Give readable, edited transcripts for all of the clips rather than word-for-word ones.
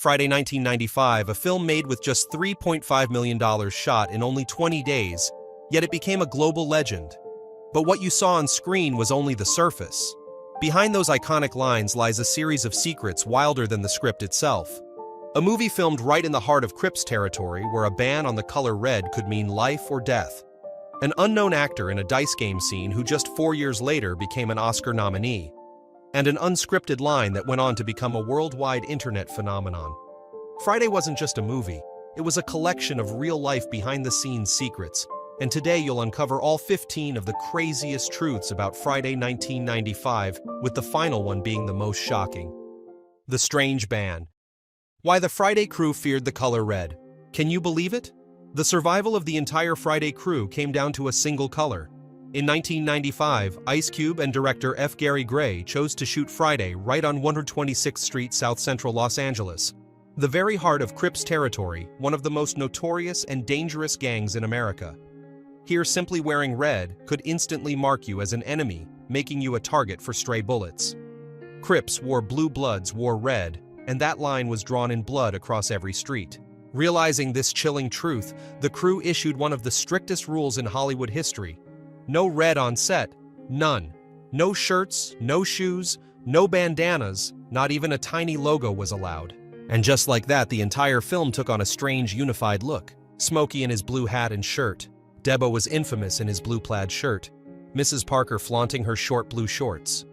Friday 1995, a film made with just $3.5 million shot in only 20 days, yet it became a global legend. But what you saw on screen was only the surface. Behind those iconic lines lies a series of secrets wilder than the script itself. A movie filmed right in the heart of Crips territory where a ban on the color red could mean life or death. An unknown actor in a dice game scene who just 4 years later became an Oscar nominee. And an unscripted line that went on to become a worldwide internet phenomenon. Friday wasn't just a movie, it was a collection of real-life behind-the-scenes secrets, and today you'll uncover all 15 of the craziest truths about Friday 1995, with the final one being the most shocking. The strange ban. Why the Friday crew feared the color red. Can you believe it? The survival of the entire Friday crew came down to a single color. In 1995, Ice Cube and director F. Gary Gray chose to shoot Friday right on 126th Street, South Central Los Angeles. The very heart of Crips territory, one of the most notorious and dangerous gangs in America. Here, simply wearing red could instantly mark you as an enemy, making you a target for stray bullets. Crips wore blue, Bloods wore red, and that line was drawn in blood across every street. Realizing this chilling truth, the crew issued one of the strictest rules in Hollywood history. No red on set, none. No shirts, no shoes, no bandanas, not even a tiny logo was allowed. And just like that, the entire film took on a strange unified look. Smokey in his blue hat and shirt. Debo was infamous in his blue plaid shirt. Mrs. Parker flaunting her short blue shorts.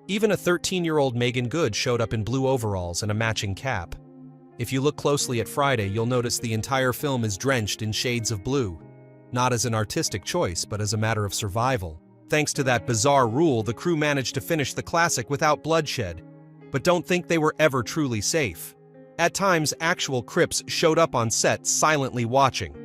Even a 13-year-old Megan Good showed up in blue overalls and a matching cap. If you look closely at Friday, you'll notice the entire film is drenched in shades of blue. Not as an artistic choice, but as a matter of survival. Thanks to that bizarre rule, the crew managed to finish the classic without bloodshed. But don't think they were ever truly safe. At times, actual Crips showed up on set silently watching.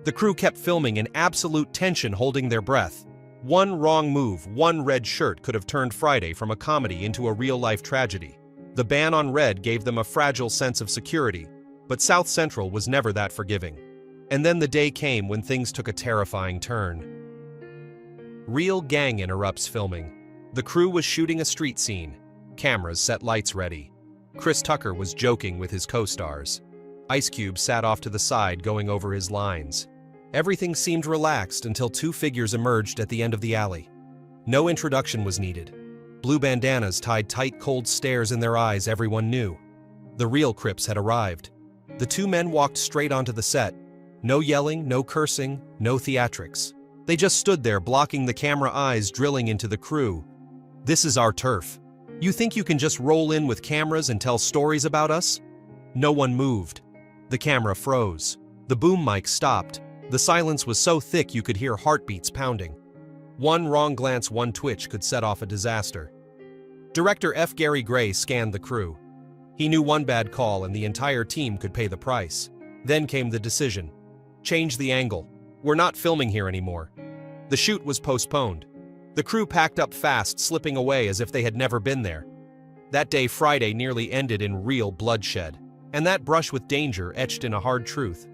The crew kept filming in absolute tension, holding their breath. One wrong move, one red shirt could have turned Friday from a comedy into a real-life tragedy. The ban on red gave them a fragile sense of security, but South Central was never that forgiving. And then the day came when things took a terrifying turn. Real gang interrupts filming. The crew was shooting a street scene. Cameras set, lights ready. Chris Tucker was joking with his co-stars. Ice Cube sat off to the side going over his lines. Everything seemed relaxed until two figures emerged at the end of the alley. No introduction was needed. Blue bandanas tied tight, cold stares in their eyes, everyone knew. The real Crips had arrived. The two men walked straight onto the set. No yelling, no cursing, no theatrics. They just stood there, blocking the camera eyes drilling into the crew. This is our turf. You think you can just roll in with cameras and tell stories about us? No one moved. The camera froze. The boom mic stopped. The silence was so thick you could hear heartbeats pounding. One wrong glance, one twitch could set off a disaster. Director F. Gary Gray scanned the crew. He knew one bad call and the entire team could pay the price. Then came the decision. Change the angle. We're not filming here anymore. The shoot was postponed. The crew packed up fast, slipping away as if they had never been there. That day, Friday, nearly ended in real bloodshed. And that brush with danger etched in a hard truth.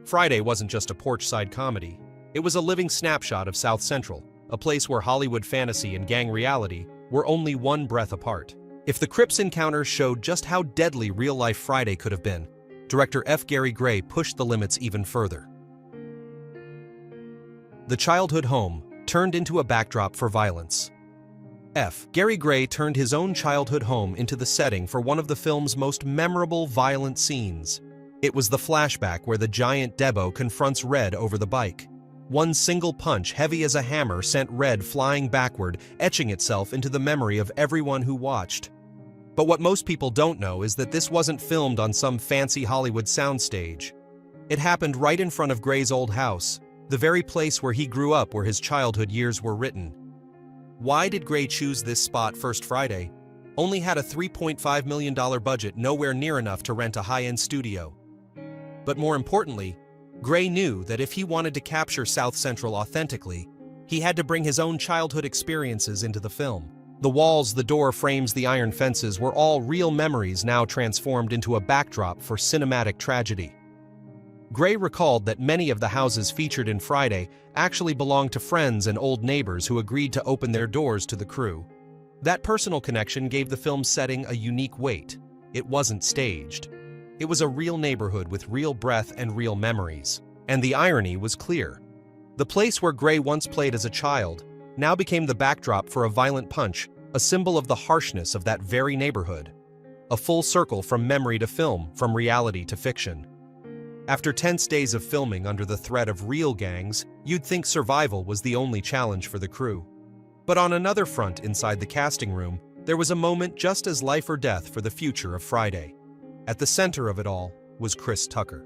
Friday wasn't just a porch-side comedy. It was a living snapshot of South Central, a place where Hollywood fantasy and gang reality were only one breath apart. If the Crips encounter showed just how deadly real-life Friday could have been, director F. Gary Gray pushed the limits even further. The childhood home turned into a backdrop for violence. F. Gary Gray turned his own childhood home into the setting for one of the film's most memorable violent scenes. It was the flashback where the giant Debo confronts Red over the bike. One single punch, heavy as a hammer, sent Red flying backward, etching itself into the memory of everyone who watched. But what most people don't know is that this wasn't filmed on some fancy Hollywood soundstage. It happened right in front of Gray's old house, the very place where he grew up, where his childhood years were written. Why did Gray choose this spot? First, Friday only had a $3.5 million budget, nowhere near enough to rent a high-end studio. But more importantly, Gray knew that if he wanted to capture South Central authentically, he had to bring his own childhood experiences into the film. The walls, the door frames, the iron fences were all real memories now transformed into a backdrop for cinematic tragedy. Gray recalled that many of the houses featured in Friday actually belonged to friends and old neighbors who agreed to open their doors to the crew. That personal connection gave the film's setting a unique weight. It wasn't staged. It was a real neighborhood with real breath and real memories. And the irony was clear. The place where Gray once played as a child now became the backdrop for a violent punch, a symbol of the harshness of that very neighborhood. A full circle from memory to film, from reality to fiction. After tense days of filming under the threat of real gangs, you'd think survival was the only challenge for the crew. But on another front inside the casting room, there was a moment just as life or death for the future of Friday. At the center of it all was Chris Tucker.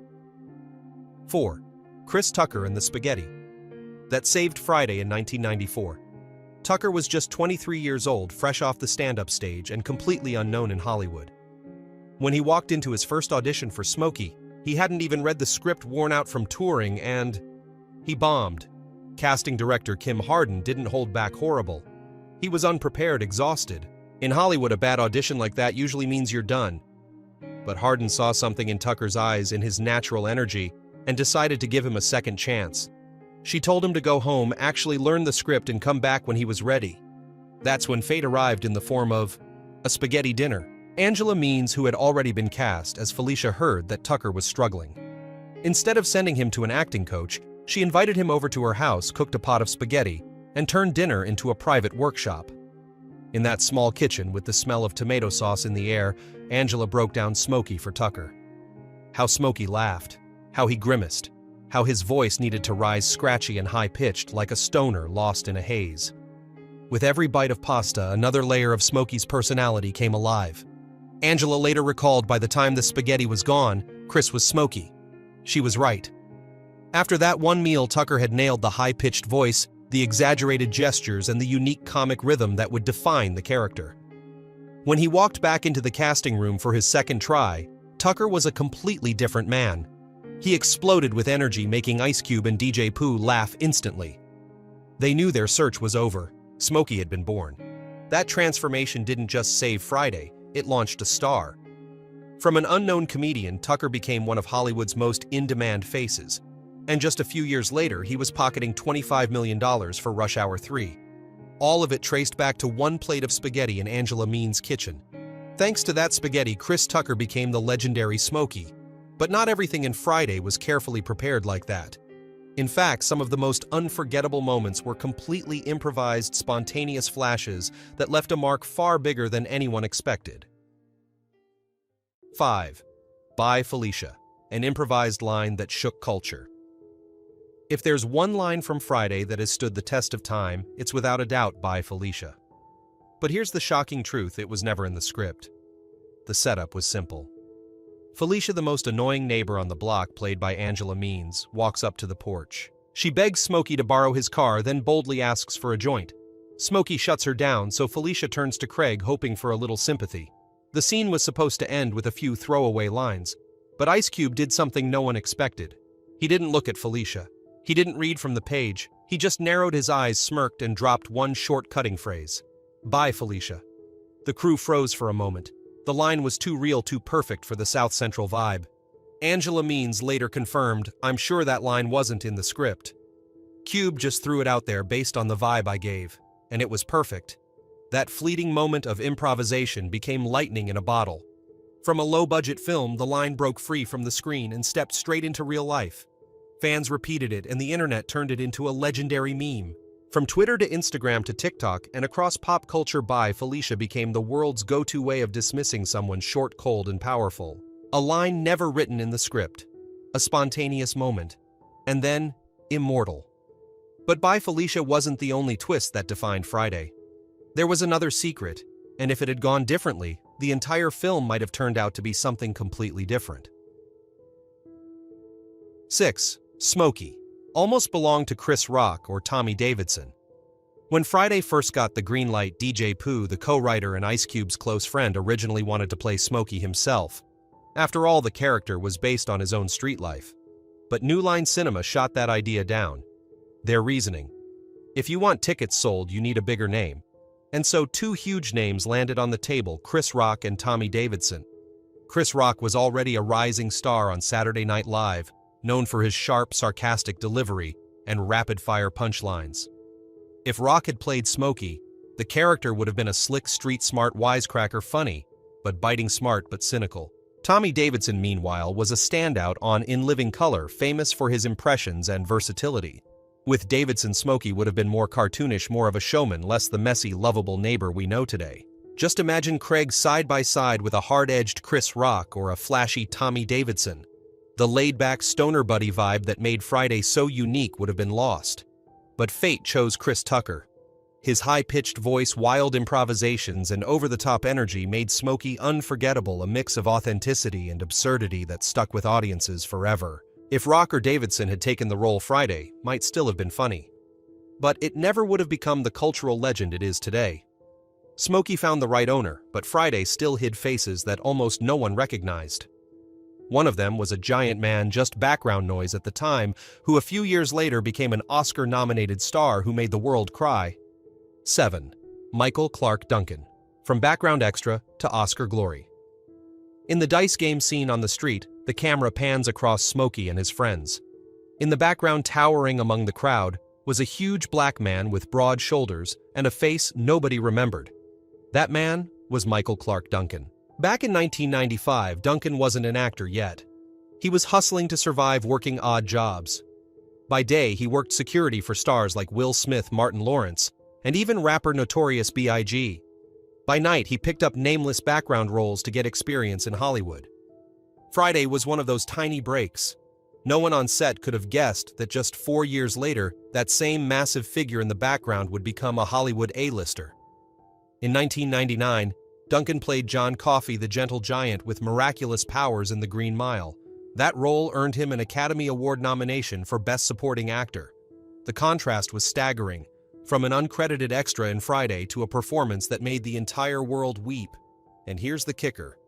4. Chris Tucker and the Spaghetti. That saved Friday in 1994. Tucker was just 23 years old, fresh off the stand-up stage and completely unknown in Hollywood. When he walked into his first audition for Smokey, he hadn't even read the script, worn out from touring, and he bombed. Casting director Kim Harden didn't hold back horrible. He was unprepared, exhausted. In Hollywood, a bad audition like that usually means you're done. But Harden saw something in Tucker's eyes, in his natural energy, and decided to give him a second chance. She told him to go home, actually learn the script, and come back when he was ready. That's when fate arrived in the form of a spaghetti dinner. Angela Means, who had already been cast as Felicia, heard that Tucker was struggling. Instead of sending him to an acting coach, she invited him over to her house, cooked a pot of spaghetti, and turned dinner into a private workshop. In that small kitchen, with the smell of tomato sauce in the air, Angela broke down Smokey for Tucker. How Smokey laughed, how he grimaced, how his voice needed to rise scratchy and high-pitched like a stoner lost in a haze. With every bite of pasta, another layer of Smokey's personality came alive. Angela later recalled by the time the spaghetti was gone, Chris was Smokey. She was right. After that one meal, Tucker had nailed the high-pitched voice, the exaggerated gestures, and the unique comic rhythm that would define the character. When he walked back into the casting room for his second try, Tucker was a completely different man. He exploded with energy, making Ice Cube and DJ Pooh laugh instantly. They knew their search was over. Smokey had been born. That transformation didn't just save Friday, it launched a star. From an unknown comedian, Tucker became one of Hollywood's most in-demand faces. And just a few years later, he was pocketing $25 million for Rush Hour 3. All of it traced back to one plate of spaghetti in Angela Means' kitchen. Thanks to that spaghetti, Chris Tucker became the legendary Smokey. But not everything in Friday was carefully prepared like that. In fact, some of the most unforgettable moments were completely improvised, spontaneous flashes that left a mark far bigger than anyone expected. 5. Bye, Felicia, an improvised line that shook culture. If there's one line from Friday that has stood the test of time, it's without a doubt Bye, Felicia. But here's the shocking truth: it was never in the script. The setup was simple. Felicia, the most annoying neighbor on the block, played by Angela Means, walks up to the porch. She begs Smokey to borrow his car, then boldly asks for a joint. Smokey shuts her down, so Felicia turns to Craig, hoping for a little sympathy. The scene was supposed to end with a few throwaway lines, but Ice Cube did something no one expected. He didn't look at Felicia. He didn't read from the page. He just narrowed his eyes, smirked, and dropped one short cutting phrase. Bye, Felicia. The crew froze for a moment. The line was too real, too perfect for the South Central vibe. Angela Means later confirmed, "I'm sure that line wasn't in the script. Cube just threw it out there based on the vibe I gave, and it was perfect." That fleeting moment of improvisation became lightning in a bottle. From a low-budget film, the line broke free from the screen and stepped straight into real life. Fans repeated it, and the internet turned it into a legendary meme. From Twitter to Instagram to TikTok, and across pop culture, Bye, Felicia became the world's go-to way of dismissing someone short, cold, and powerful. A line never written in the script. A spontaneous moment. And then, immortal. But Bye, Felicia wasn't the only twist that defined Friday. There was another secret, and if it had gone differently, the entire film might have turned out to be something completely different. 6. Smokey almost belonged to Chris Rock or Tommy Davidson. When Friday first got the green light, DJ Pooh, the co-writer and Ice Cube's close friend, originally wanted to play Smokey himself. After all, the character was based on his own street life. But New Line Cinema shot that idea down. Their reasoning: if you want tickets sold, you need a bigger name. And so two huge names landed on the table: Chris Rock and Tommy Davidson. Chris Rock was already a rising star on Saturday Night Live, known for his sharp, sarcastic delivery and rapid-fire punchlines. If Rock had played Smokey, the character would have been a slick, street-smart wisecracker, funny, but biting smart but cynical. Tommy Davidson, meanwhile, was a standout on In Living Color, famous for his impressions and versatility. With Davidson, Smokey would have been more cartoonish, more of a showman, less the messy, lovable neighbor we know today. Just imagine Craig side by side with a hard-edged Chris Rock or a flashy Tommy Davidson. The laid-back stoner buddy vibe that made Friday so unique would have been lost. But fate chose Chris Tucker. His high-pitched voice, wild improvisations, and over-the-top energy made Smokey unforgettable, a mix of authenticity and absurdity that stuck with audiences forever. If Rock or Davidson had taken the role, Friday might still have been funny. But it never would have become the cultural legend it is today. Smokey found the right owner, but Friday still hid faces that almost no one recognized. One of them was a giant man, just background noise at the time, who a few years later became an Oscar-nominated star who made the world cry. 7. Michael Clarke Duncan. From background extra to Oscar glory. In the dice game scene on the street, the camera pans across Smokey and his friends. In the background, towering among the crowd, was a huge black man with broad shoulders and a face nobody remembered. That man was Michael Clarke Duncan. Back in 1995, Duncan wasn't an actor yet. He was hustling to survive, working odd jobs. By day, he worked security for stars like Will Smith, Martin Lawrence, and even rapper Notorious B.I.G. By night, he picked up nameless background roles to get experience in Hollywood. Friday was one of those tiny breaks. No one on set could have guessed that just 4 years later, that same massive figure in the background would become a Hollywood A-lister. In 1999, Duncan played John Coffey, the gentle giant with miraculous powers in The Green Mile. That role earned him an Academy Award nomination for Best Supporting Actor. The contrast was staggering, from an uncredited extra in Friday to a performance that made the entire world weep. And here's the kicker.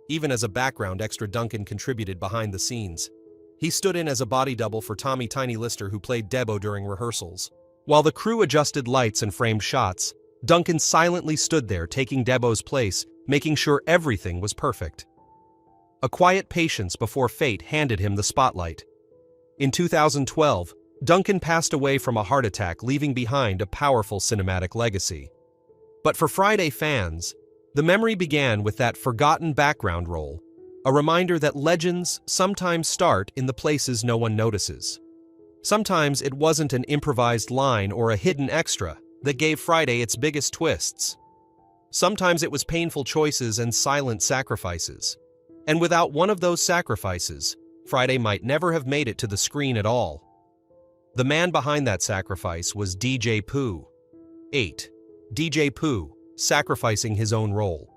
Even as a background extra, Duncan contributed behind the scenes. He stood in as a body double for Tommy "Tiny" Lister, who played Debo during rehearsals. While the crew adjusted lights and framed shots, Duncan silently stood there, taking Debo's place, making sure everything was perfect. A quiet patience before fate handed him the spotlight. In 2012, Duncan passed away from a heart attack, leaving behind a powerful cinematic legacy. But for Friday fans, the memory began with that forgotten background role, a reminder that legends sometimes start in the places no one notices. Sometimes it wasn't an improvised line or a hidden extra that gave Friday its biggest twists. Sometimes it was painful choices and silent sacrifices. And without one of those sacrifices, Friday might never have made it to the screen at all. The man behind that sacrifice was DJ Pooh. 8. DJ Pooh, sacrificing his own role.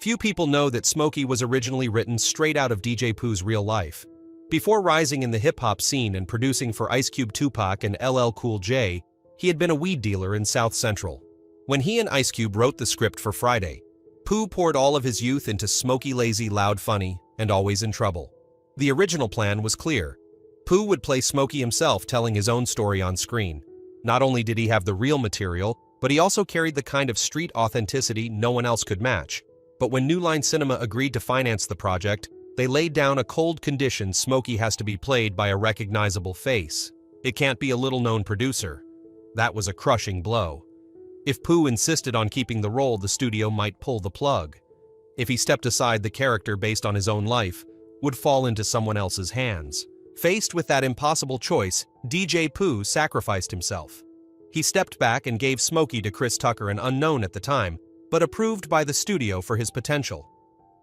Few people know that Smokey was originally written straight out of DJ Pooh's real life. Before rising in the hip-hop scene and producing for Ice Cube, Tupac, and LL Cool J, he had been a weed dealer in South Central. When he and Ice Cube wrote the script for Friday, Pooh poured all of his youth into Smokey, lazy, loud, funny, and always in trouble. The original plan was clear. Pooh would play Smokey himself, telling his own story on screen. Not only did he have the real material, but he also carried the kind of street authenticity no one else could match. But when New Line Cinema agreed to finance the project, they laid down a cold condition: Smokey has to be played by a recognizable face. It can't be a little-known producer. That was a crushing blow. If Pooh insisted on keeping the role, the studio might pull the plug. If he stepped aside, the character, based on his own life, would fall into someone else's hands. Faced with that impossible choice, DJ Pooh sacrificed himself. He stepped back and gave Smokey to Chris Tucker, an unknown at the time, but approved by the studio for his potential.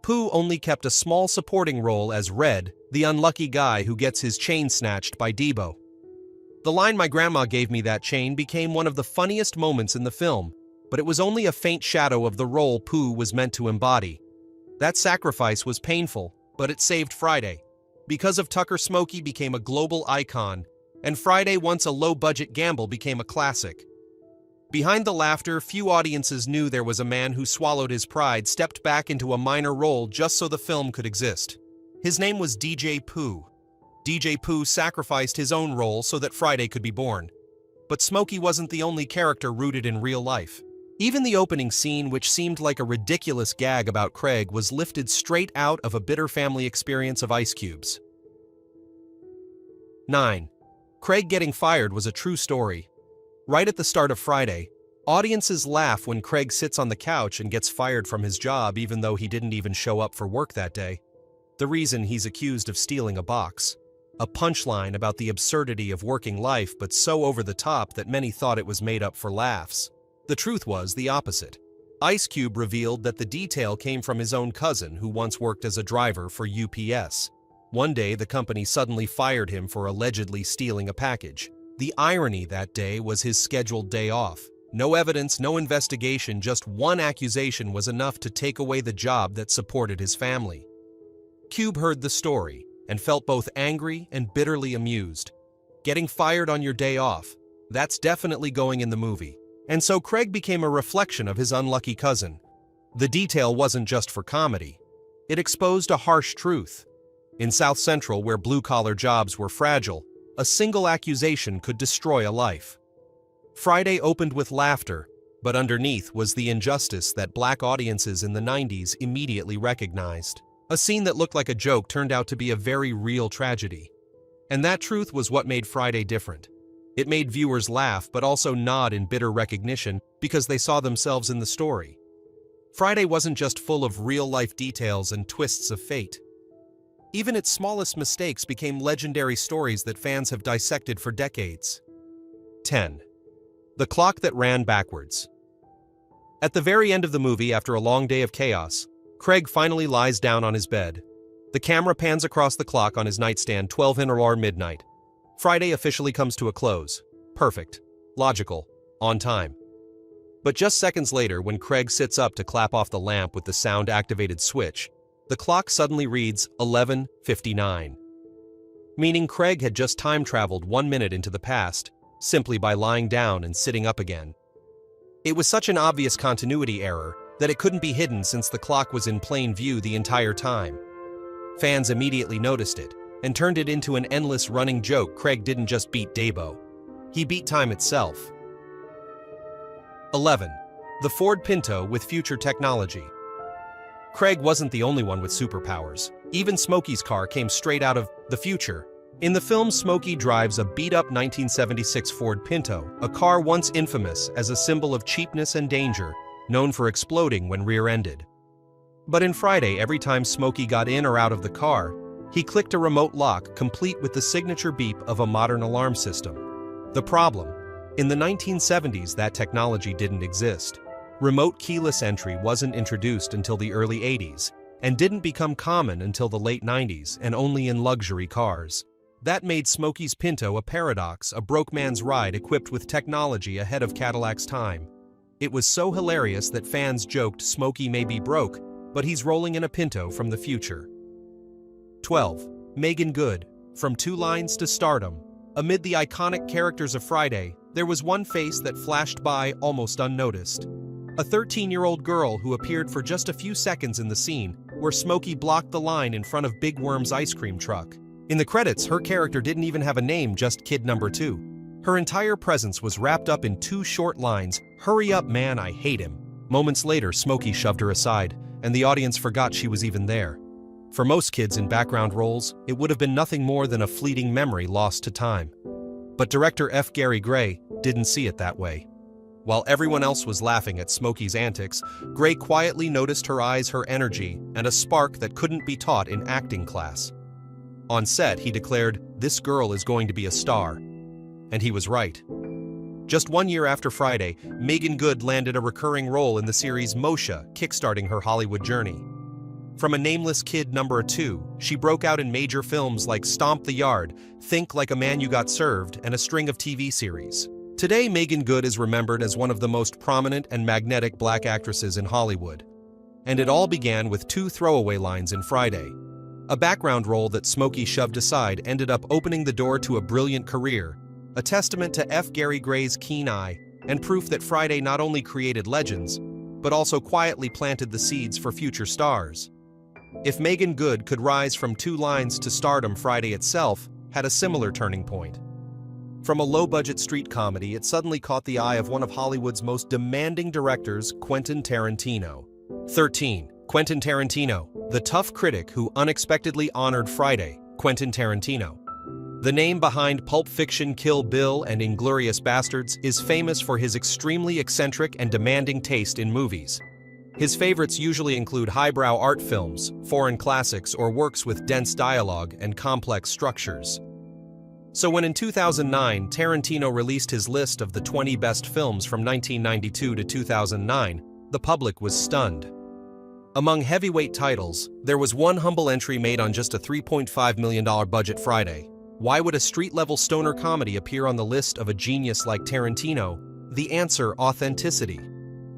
Pooh only kept a small supporting role as Red, the unlucky guy who gets his chain snatched by Debo. The line "My grandma gave me that chain" became one of the funniest moments in the film, but it was only a faint shadow of the role Pooh was meant to embody. That sacrifice was painful, but it saved Friday. Because of Tucker, Smokey became a global icon, and Friday, once a low-budget gamble, became a classic. Behind the laughter, few audiences knew there was a man who swallowed his pride, stepped back into a minor role just so the film could exist. His name was DJ Pooh. DJ Pooh sacrificed his own role so that Friday could be born. But Smokey wasn't the only character rooted in real life. Even the opening scene, which seemed like a ridiculous gag about Craig, was lifted straight out of a bitter family experience of Ice Cube's. 9. Craig getting fired was a true story. Right at the start of Friday, audiences laugh when Craig sits on the couch and gets fired from his job even though he didn't even show up for work that day. The reason he's accused of stealing a box. A punchline about the absurdity of working life, but so over the top that many thought it was made up for laughs. The truth was the opposite. Ice Cube revealed that the detail came from his own cousin who once worked as a driver for UPS. One day, the company suddenly fired him for allegedly stealing a package. The irony that day was his scheduled day off. No evidence, no investigation, just one accusation was enough to take away the job that supported his family. Cube heard the story and felt both angry and bitterly amused. Getting fired on your day off, that's definitely going in the movie. And so Craig became a reflection of his unlucky cousin. The detail wasn't just for comedy. It exposed a harsh truth. In South Central, where blue-collar jobs were fragile, a single accusation could destroy a life. Friday opened with laughter, but underneath was the injustice that black audiences in the 90s immediately recognized. A scene that looked like a joke turned out to be a very real tragedy. And that truth was what made Friday different. It made viewers laugh but also nod in bitter recognition because they saw themselves in the story. Friday wasn't just full of real-life details and twists of fate. Even its smallest mistakes became legendary stories that fans have dissected for decades. 10. The clock that ran backwards. At the very end of the movie, after a long day of chaos, Craig finally lies down on his bed. The camera pans across the clock on his nightstand, 12 midnight. Friday officially comes to a close. Perfect. Logical. On time. But just seconds later, when Craig sits up to clap off the lamp with the sound-activated switch, the clock suddenly reads 11:59. Meaning Craig had just time-traveled 1 minute into the past, simply by lying down and sitting up again. It was such an obvious continuity error that it couldn't be hidden since the clock was in plain view the entire time. Fans immediately noticed it and turned it into an endless running joke. Craig didn't just beat Dabo. He beat time itself. 11. The Ford Pinto with future technology. Craig wasn't the only one with superpowers. Even Smokey's car came straight out of the future. In the film, Smokey drives a beat-up 1976 Ford Pinto, a car once infamous as a symbol of cheapness and danger, known for exploding when rear-ended. But in Friday, every time Smokey got in or out of the car, he clicked a remote lock complete with the signature beep of a modern alarm system. The problem? In the 1970s, that technology didn't exist. Remote keyless entry wasn't introduced until the early 80s, and didn't become common until the late 90s and only in luxury cars. That made Smokey's Pinto a paradox, a broke man's ride equipped with technology ahead of Cadillac's time. It was so hilarious that fans joked Smokey may be broke, but he's rolling in a Pinto from the future. 12. Meagan Good, from two lines to stardom. Amid the iconic characters of Friday, there was one face that flashed by almost unnoticed. A 13-year-old girl who appeared for just a few seconds in the scene where Smokey blocked the line in front of Big Worm's ice cream truck. In the credits, her character didn't even have a name, just Kid Number 2. Her entire presence was wrapped up in two short lines, "Hurry up, man, I hate him." Moments later, Smokey shoved her aside, and the audience forgot she was even there. For most kids in background roles, it would have been nothing more than a fleeting memory lost to time. But director F. Gary Gray didn't see it that way. While everyone else was laughing at Smokey's antics, Gray quietly noticed her eyes, her energy, and a spark that couldn't be taught in acting class. On set, he declared, "This girl is going to be a star." And he was right. Just 1 year after Friday, Meagan Good landed a recurring role in the series Moshe, kickstarting her Hollywood journey. From a nameless Kid Number 2, she broke out in major films like Stomp the Yard, Think Like a Man You Got Served, and a string of TV series. Today, Meagan Good is remembered as one of the most prominent and magnetic black actresses in Hollywood. And it all began with two throwaway lines in Friday. A background role that Smokey shoved aside ended up opening the door to a brilliant career, a testament to F. Gary Gray's keen eye, and proof that Friday not only created legends, but also quietly planted the seeds for future stars. If Meagan Good could rise from two lines to stardom, Friday itself had a similar turning point. From a low-budget street comedy, it suddenly caught the eye of one of Hollywood's most demanding directors, Quentin Tarantino. 13. Quentin Tarantino, the tough critic who unexpectedly honored Friday. Quentin Tarantino. The name behind Pulp Fiction, Kill Bill, and Inglourious Basterds is famous for his extremely eccentric and demanding taste in movies. His favorites usually include highbrow art films, foreign classics, or works with dense dialogue and complex structures. So when in 2009, Tarantino released his list of the 20 best films from 1992 to 2009, the public was stunned. Among heavyweight titles, there was one humble entry made on just a $3.5 million budget Friday. Why would a street-level stoner comedy appear on the list of a genius like Tarantino? The answer: authenticity.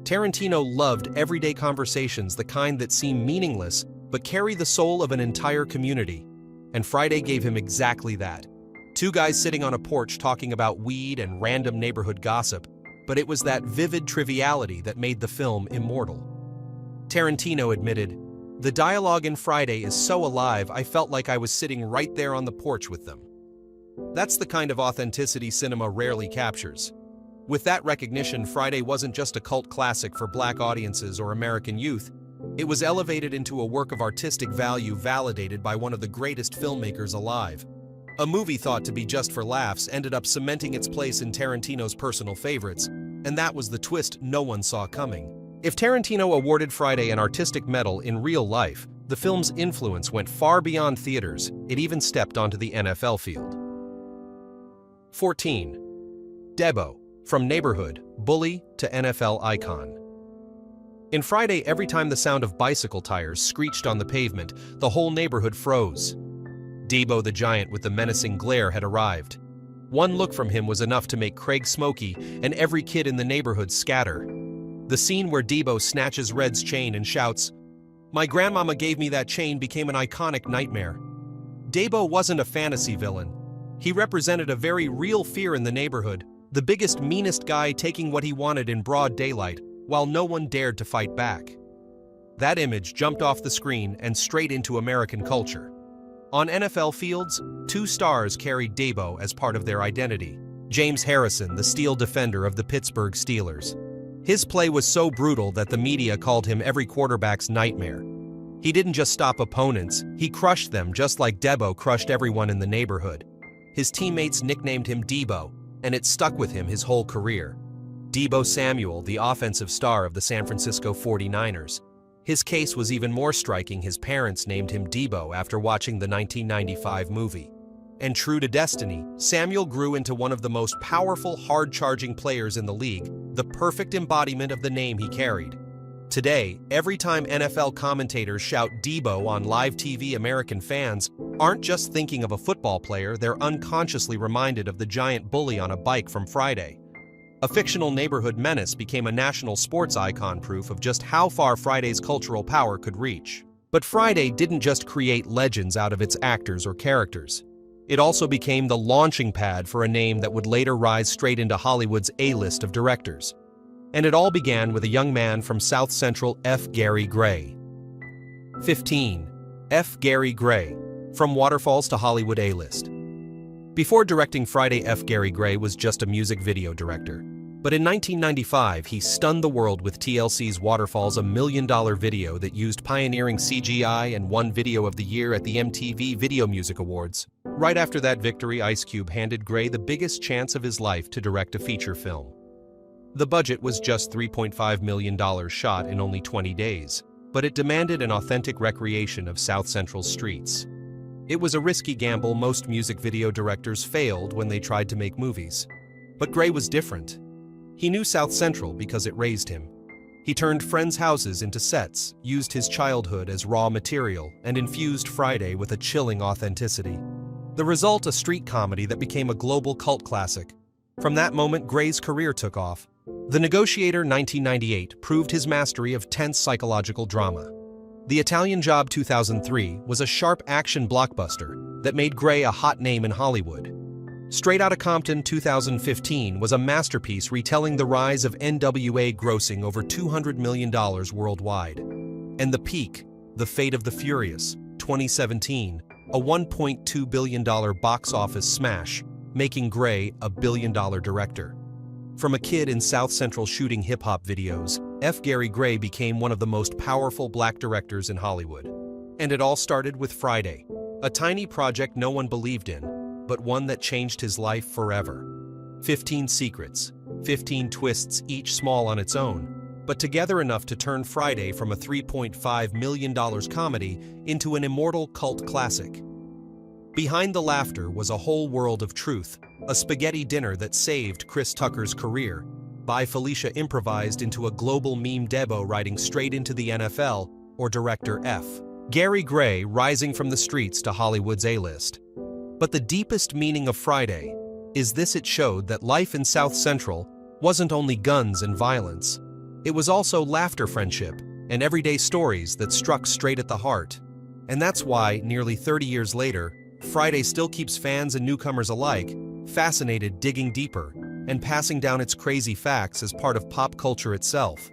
Tarantino loved everyday conversations, the kind that seem meaningless but carry the soul of an entire community. And Friday gave him exactly that. Two guys sitting on a porch talking about weed and random neighborhood gossip, but it was that vivid triviality that made the film immortal. Tarantino admitted, "The dialogue in Friday is so alive, I felt like I was sitting right there on the porch with them." That's the kind of authenticity cinema rarely captures. With that recognition, Friday wasn't just a cult classic for Black audiences or American youth. It was elevated into a work of artistic value validated by one of the greatest filmmakers alive. A movie thought to be just for laughs ended up cementing its place in Tarantino's personal favorites, and that was the twist no one saw coming. If Tarantino awarded Friday an artistic medal in real life, the film's influence went far beyond theaters. It even stepped onto the NFL field. 14. Debo. From neighborhood bully to NFL icon. In Friday, every time the sound of bicycle tires screeched on the pavement, the whole neighborhood froze. Debo the Giant with the menacing glare had arrived. One look from him was enough to make Craig Smokey and every kid in the neighborhood scatter. The scene where Debo snatches Red's chain and shouts, "My grandmama gave me that chain," became an iconic nightmare. Debo wasn't a fantasy villain. He represented a very real fear in the neighborhood, the biggest, meanest guy taking what he wanted in broad daylight, while no one dared to fight back. That image jumped off the screen and straight into American culture. On NFL fields, two stars carried Debo as part of their identity. James Harrison, the steel defender of the Pittsburgh Steelers. His play was so brutal that the media called him every quarterback's nightmare. He didn't just stop opponents, he crushed them just like Debo crushed everyone in the neighborhood. His teammates nicknamed him Debo, and it stuck with him his whole career. Debo Samuel, the offensive star of the San Francisco 49ers. His case was even more striking. His parents named him Debo after watching the 1995 movie. And true to destiny, Samuel grew into one of the most powerful, hard-charging players in the league, the perfect embodiment of the name he carried. Today, every time NFL commentators shout Debo on live TV, American fans aren't just thinking of a football player, they're unconsciously reminded of the giant bully on a bike from Friday. A fictional neighborhood menace became a national sports icon, proof of just how far Friday's cultural power could reach. But Friday didn't just create legends out of its actors or characters. It also became the launching pad for a name that would later rise straight into Hollywood's A-list of directors. And it all began with a young man from South Central, F. Gary Gray. 15. F. Gary Gray. From Waterfalls to Hollywood A-list. Before directing Friday, F. Gary Gray was just a music video director. But in 1995, he stunned the world with TLC's Waterfalls, a $1 million video that used pioneering CGI and won Video of the Year at the MTV Video Music Awards. Right after that victory, Ice Cube handed Gray the biggest chance of his life to direct a feature film. The budget was just $3.5 million, shot in only 20 days, but it demanded an authentic recreation of South Central's streets. It was a risky gamble. Most music video directors failed when they tried to make movies. But Gray was different. He knew South Central because it raised him. He turned friends' houses into sets, used his childhood as raw material, and infused Friday with a chilling authenticity. The result, a street comedy that became a global cult classic. From that moment, Gray's career took off. The Negotiator, 1998, proved his mastery of tense psychological drama. The Italian Job, 2003, was a sharp action blockbuster that made Gray a hot name in Hollywood. Straight Outta Compton, 2015, was a masterpiece retelling the rise of NWA, grossing over $200 million worldwide. And The Peak, The Fate of the Furious, 2017, a $1.2 billion box office smash, making Gray a billion-dollar director. From a kid in South Central shooting hip-hop videos, F. Gary Gray became one of the most powerful black directors in Hollywood. And it all started with Friday, a tiny project no one believed in, but one that changed his life forever. 15 secrets, 15 twists, each small on its own, but together enough to turn Friday from a $3.5 million comedy into an immortal cult classic. Behind the laughter was a whole world of truth, a spaghetti dinner that saved Chris Tucker's career. By Felicia improvised into a global meme Debo riding straight into the NFL, or Director F. Gary Gray rising from the streets to Hollywood's A-list. But the deepest meaning of Friday is this: it showed that life in South Central wasn't only guns and violence. It was also laughter, friendship, and everyday stories that struck straight at the heart. And that's why, nearly 30 years later, Friday still keeps fans and newcomers alike fascinated, digging deeper, and passing down its crazy facts as part of pop culture itself.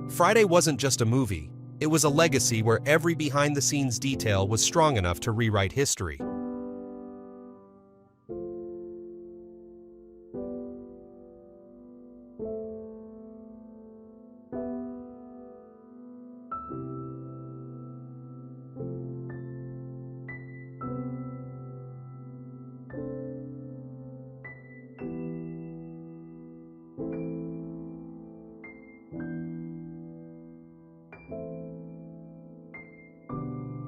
Friday wasn't just a movie, it was a legacy where every behind-the-scenes detail was strong enough to rewrite history.